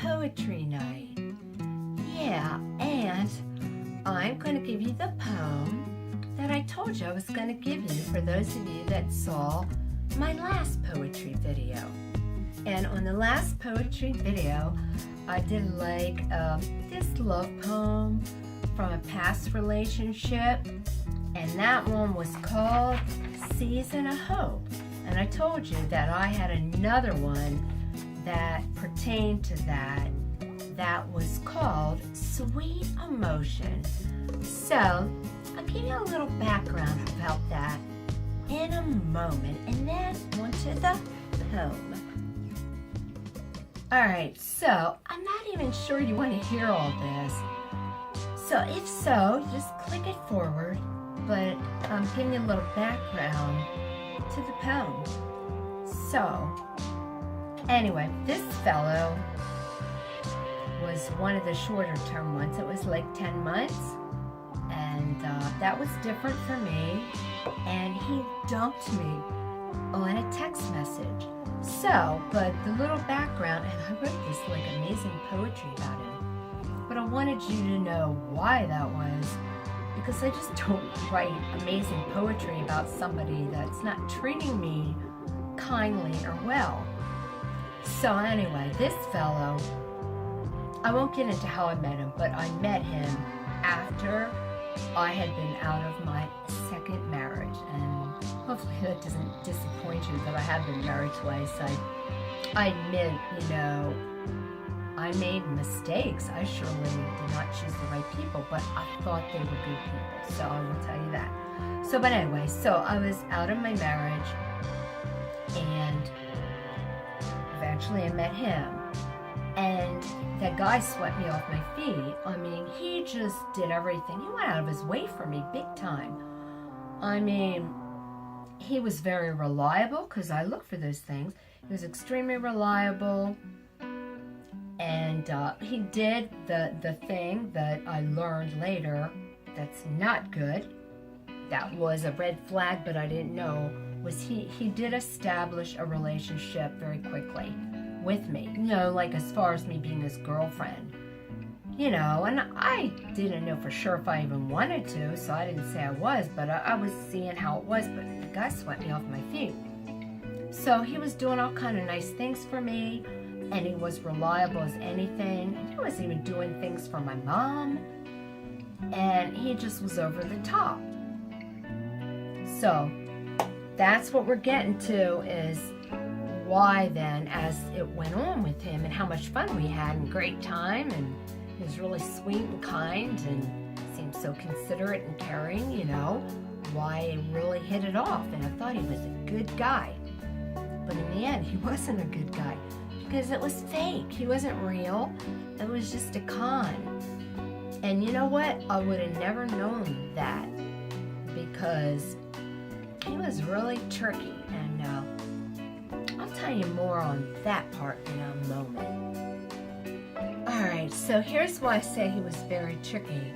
poetry night. Yeah, and I'm going to give you the poem that I told you I was going to give you for those of you that saw my last poetry video. And on the last poetry video, I did like this love poem from a past relationship, and that one was called Season of Hope. And I told you that I had another one that pertained to that was called Sweet Emotion. So I'll give you a little background about that in a moment, and then onto the poem. Alright, so I'm not even sure you want to hear all this. So if so, just click it forward, but I'm giving you a little background to the poem. So, anyway, this fellow was one of the shorter term ones. It was like 10 months, and that was different for me, and he dumped me on a text message. So, but the little background, and I wrote this like amazing poetry about him, but I wanted you to know why that was, because I just don't write amazing poetry about somebody that's not treating me kindly or well. So anyway, this fellow, I won't get into how I met him, but I met him after I had been out of my second marriage, and hopefully that doesn't disappoint you that I have been married twice. I admit, I made mistakes. I surely did not choose the right people, but I thought they were good people, so I will tell you that. So, but anyway, so I was out of my marriage, and eventually I met him, and that guy swept me off my feet. I mean, he just did everything. He went out of his way for me, big time. I mean, he was very reliable, because I look for those things. He was extremely reliable. And he did the thing that I learned later that's not good. That was a red flag, but I didn't know, was he did establish a relationship very quickly with me. Like as far as me being his girlfriend. And I didn't know for sure if I even wanted to, so I didn't say I was, but I was seeing how it was, but the guy swept me off my feet. So he was doing all kind of nice things for me, and he was reliable as anything. He was even doing things for my mom, and he just was over the top. So that's what we're getting to, is why then, as it went on with him and how much fun we had and great time, and he was really sweet and kind and seemed so considerate and caring, why I really hit it off, and I thought he was a good guy. But in the end, he wasn't a good guy, because it was fake. He wasn't real. It was just a con. And you know what? I would have never known that, because he was really tricky. And I'll tell you more on that part in a moment. Alright, so here's why I say he was very tricky,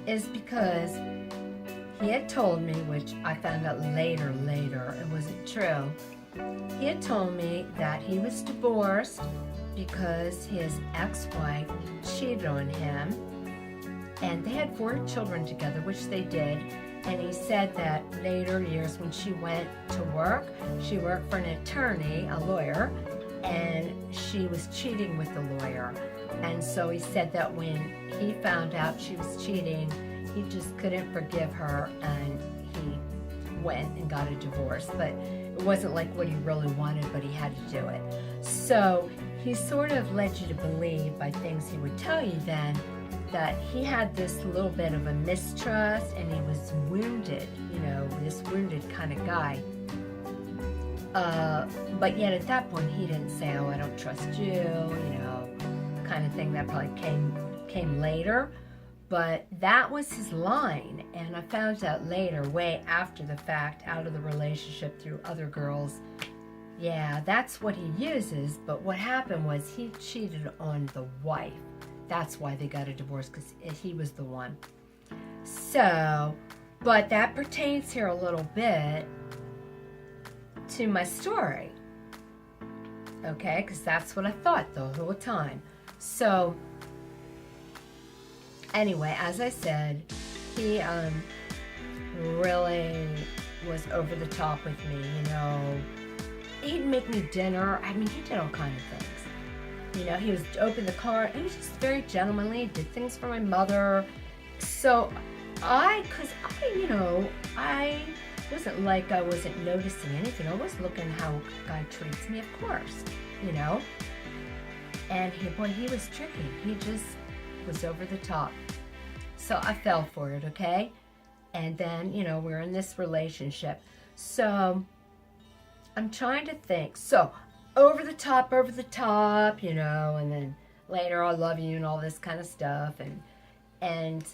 is because he had told me, which I found out later, it wasn't true. He had told me that he was divorced because his ex-wife cheated on him, and they had 4 children together, which they did. And he said that later years, when she went to work, she worked for an attorney, a lawyer, and she was cheating with the lawyer. And so he said that when he found out she was cheating, he just couldn't forgive her, and he went and got a divorce. But it wasn't like what he really wanted, but he had to do it. So he sort of led you to believe, by things he would tell you then, that he had this little bit of a mistrust, and he was wounded, this wounded kind of guy. But yet at that point, he didn't say, oh, I don't trust you, kind of thing. That probably came later. But that was his line, and I found out later, way after the fact, out of the relationship through other girls, yeah, that's what he uses. But what happened was he cheated on the wife. That's why they got a divorce, because he was the one. So, but that pertains here a little bit to my story. Okay, because that's what I thought the whole time. So, anyway, as I said, he really was over the top with me, you know. He'd make me dinner. I mean, he did all kinds of things. You know, he was open the car. He was just very gentlemanly, did things for my mother. So I wasn't like I wasn't noticing anything. I was looking how a guy treats me, of course, you know. And he was tricky. He just was over the top. So I fell for it, okay? And then, you know, we're in this relationship. So I'm trying to think. So over the top, you know, and then later I love you and all this kind of stuff. And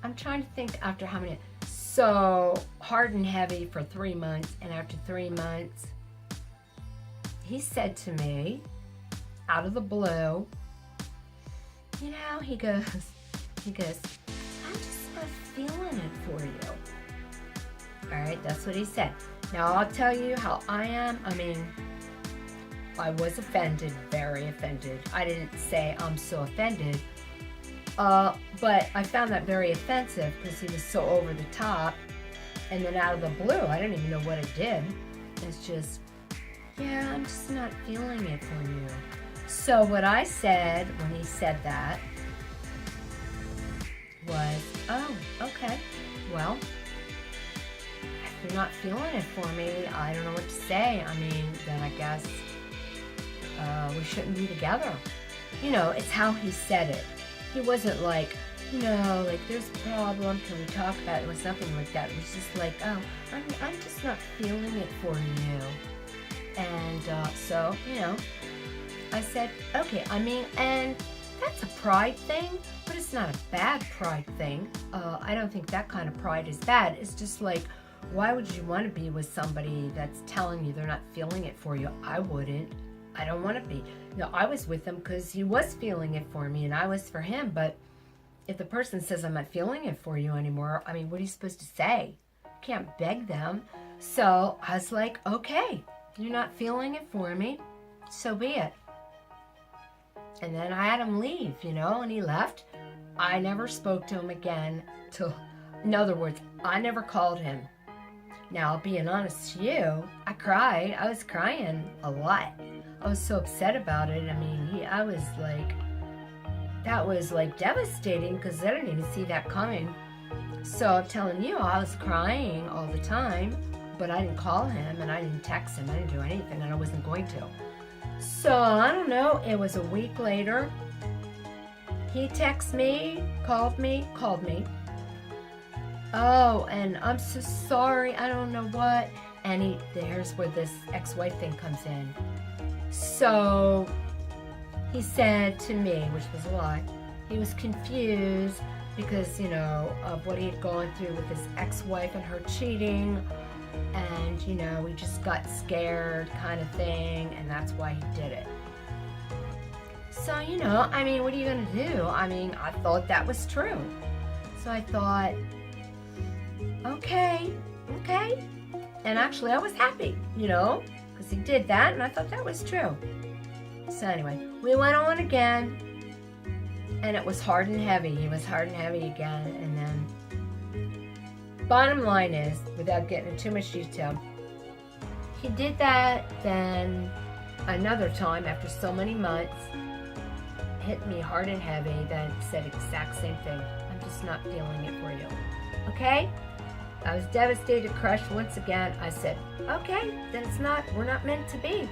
I'm trying to think after how many. So hard and heavy for 3 months. And after 3 months, he said to me, out of the blue, you know, he goes, I'm just not feeling it for you. All right, that's what he said. Now I'll tell you how I am. I mean, I was offended, very offended. I didn't say I'm so offended, but I found that very offensive because he was so over the top. And then out of the blue, I didn't even know what it did. It's just, yeah, I'm just not feeling it for you. So what I said when he said that was, oh, okay, well, if you're not feeling it for me, I don't know what to say. I mean, then I guess we shouldn't be together. You know, it's how he said it. He wasn't like, you know, like, there's a problem, can we talk about it? It was nothing like that. It was just like, oh, I'm just not feeling it for you. And so, you know, I said, okay, I mean, and that's a pride thing, but it's not a bad pride thing. I don't think that kind of pride is bad. It's just like, why would you want to be with somebody that's telling you they're not feeling it for you? I wouldn't. I don't want to be. No, I was with him because he was feeling it for me and I was for him. But if the person says, I'm not feeling it for you anymore, I mean, what are you supposed to say? You can't beg them. So I was like, okay, you're not feeling it for me, so be it. And then I had him leave, you know, and he left. I never spoke to him again in other words, I never called him. Now, being honest to you, I cried. I was crying a lot. I was so upset about it. I mean, that was like devastating because I didn't even see that coming. So I'm telling you, I was crying all the time, but I didn't call him and I didn't text him. I didn't do anything and I wasn't going to. So I don't know, it was a week later. He texted me, called me. Oh, and I'm so sorry, I don't know what. And there's where this ex-wife thing comes in. So he said to me, which was a lie, he was confused because, you know, of what he had gone through with his ex-wife and her cheating. And, you know, he just got scared kind of thing, and that's why he did it. So, you know, I mean, what are you going to do? I mean, I thought that was true. So I thought, okay. And actually, I was happy, you know, because he did that, and I thought that was true. So anyway, we went on again, and it was hard and heavy. He was hard and heavy again, and then bottom line is, without getting into too much detail, he did that, then another time after so many months, hit me hard and heavy, then said exact same thing. I'm just not feeling it for you. Okay? I was devastated, crushed once again. I said, okay, then we're not meant to be.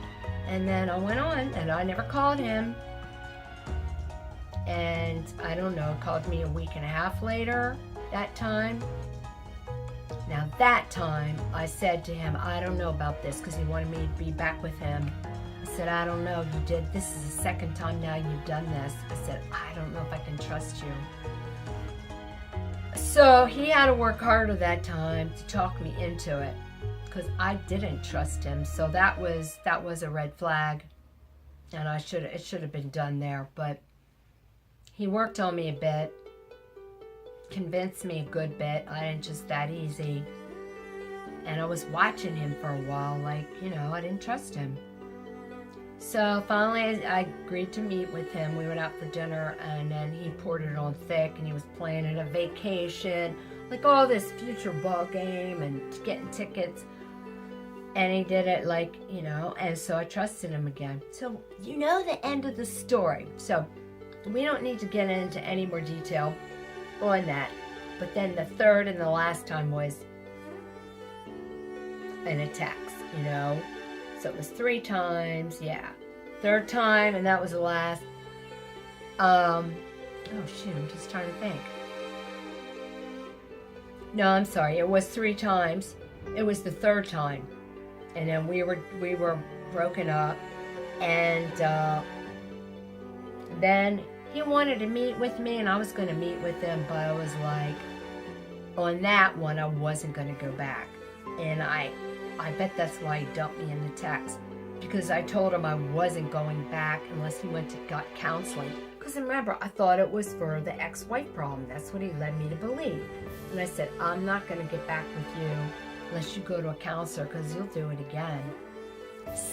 And then I went on, and I never called him. And I don't know, called me a week and a half later that time. Now that time, I said to him, I don't know about this, because he wanted me to be back with him. I said, I don't know, this is the second time now you've done this. I said, I don't know if I can trust you. So he had to work harder that time to talk me into it, because I didn't trust him. So that was a red flag, and it should have been done there. But he worked on me a bit, convinced me a good bit. I ain't just that easy. And I was watching him for a while, like, you know, I didn't trust him. So finally I agreed to meet with him. We went out for dinner, and then he poured it on thick, and he was planning a vacation, like all this future ball game and getting tickets. And he did it like, and so I trusted him again. So you know the end of the story. So we don't need to get into any more detail on that. But then the third and the last time was in a text, So it was 3 times, yeah. Third time, and that was the last. Oh shoot, I'm just trying to think. No, I'm sorry, it was 3 times. It was the third time. And then we were broken up, and then he wanted to meet with me, and I was going to meet with him, but I was like, on that one, I wasn't going to go back. And I bet that's why he dumped me in the text, because I told him I wasn't going back unless he got counseling. Because remember, I thought it was for the ex-wife problem. That's what he led me to believe. And I said, I'm not going to get back with you unless you go to a counselor, because you'll do it again.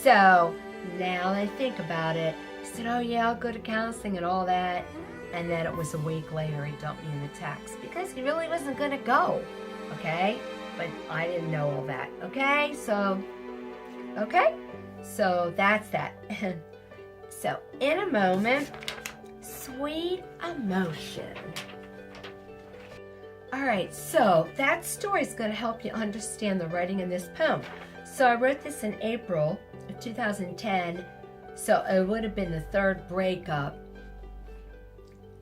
So now that I think about it, he said, oh yeah, I'll go to counseling and all that. And then it was a week later, he dumped me in the text because he really wasn't going to go, okay? But I didn't know all that, okay? So that's that. So in a moment, sweet emotion. All right, so that story is going to help you understand the writing in this poem. So I wrote this in April of 2010, so it would have been the 3rd breakup,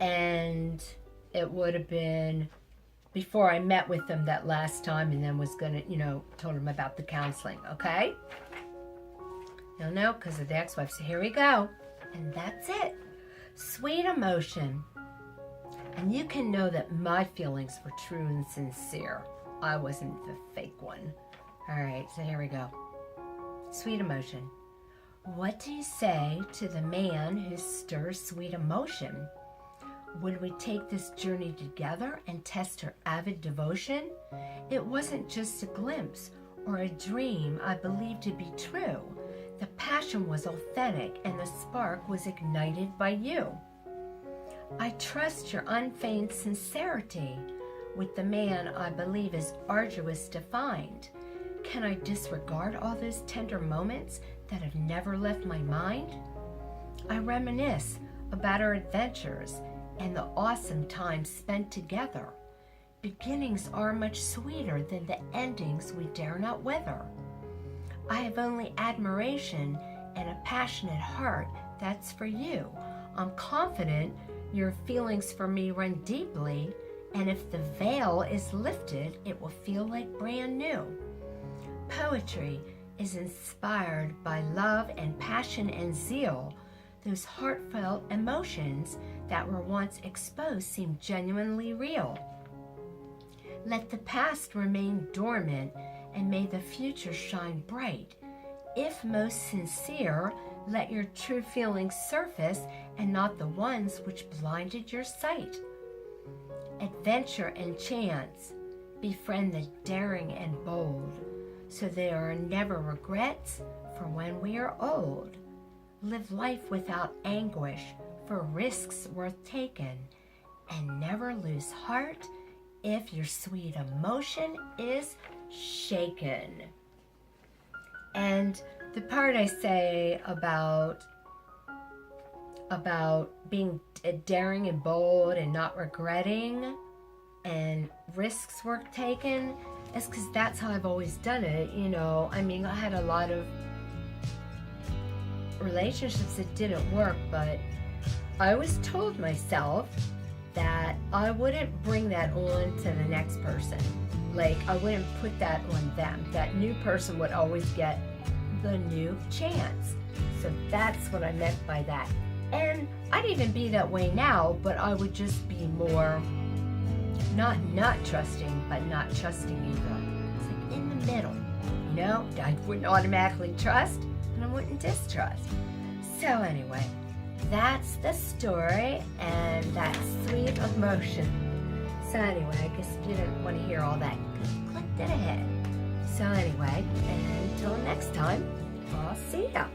and it would have been before I met with them that last time, and then was going to, told him about the counseling, okay? No, because of the ex-wife. So here we go, and that's it. Sweet emotion. And you can know that my feelings were true and sincere. I wasn't the fake one. All right, so here we go. Sweet emotion. What do you say to the man who stirs sweet emotion? Would we take this journey together and test her avid devotion? It wasn't just a glimpse or a dream I believed to be true. The passion was authentic, and the spark was ignited by you. I trust your unfeigned sincerity with the man I believe is arduous to find. Can I disregard all those tender moments that have never left my mind? I reminisce about our adventures and the awesome times spent together. Beginnings are much sweeter than the endings we dare not weather. I have only admiration and a passionate heart that's for you. I'm confident your feelings for me run deeply, and if the veil is lifted, it will feel like brand new. Poetry is inspired by love and passion and zeal. Those heartfelt emotions that were once exposed seem genuinely real. Let the past remain dormant, and may the future shine bright. If most sincere, let your true feelings surface, and not the ones which blinded your sight. Adventure and chance befriend the daring and bold, so there are never regrets for when we are old. Live life without anguish for risks worth taking, and never lose heart if your sweet emotion is shaken. And the part I say about being daring and bold and not regretting and risks worth taken is because that's how I've always done it. I had a lot of relationships that didn't work, but I always told myself that I wouldn't bring that on to the next person. Like, I wouldn't put that on them. That new person would always get the new chance. So that's what I meant by that. And I'd even be that way now, but I would just be more not trusting, but not trusting either. It's like in the middle. I wouldn't automatically trust, and I wouldn't distrust. So anyway, that's the story, and that sweet emotion. So anyway, I guess if you didn't want to hear all that, you clicked it ahead. So anyway, and until next time, I'll see ya.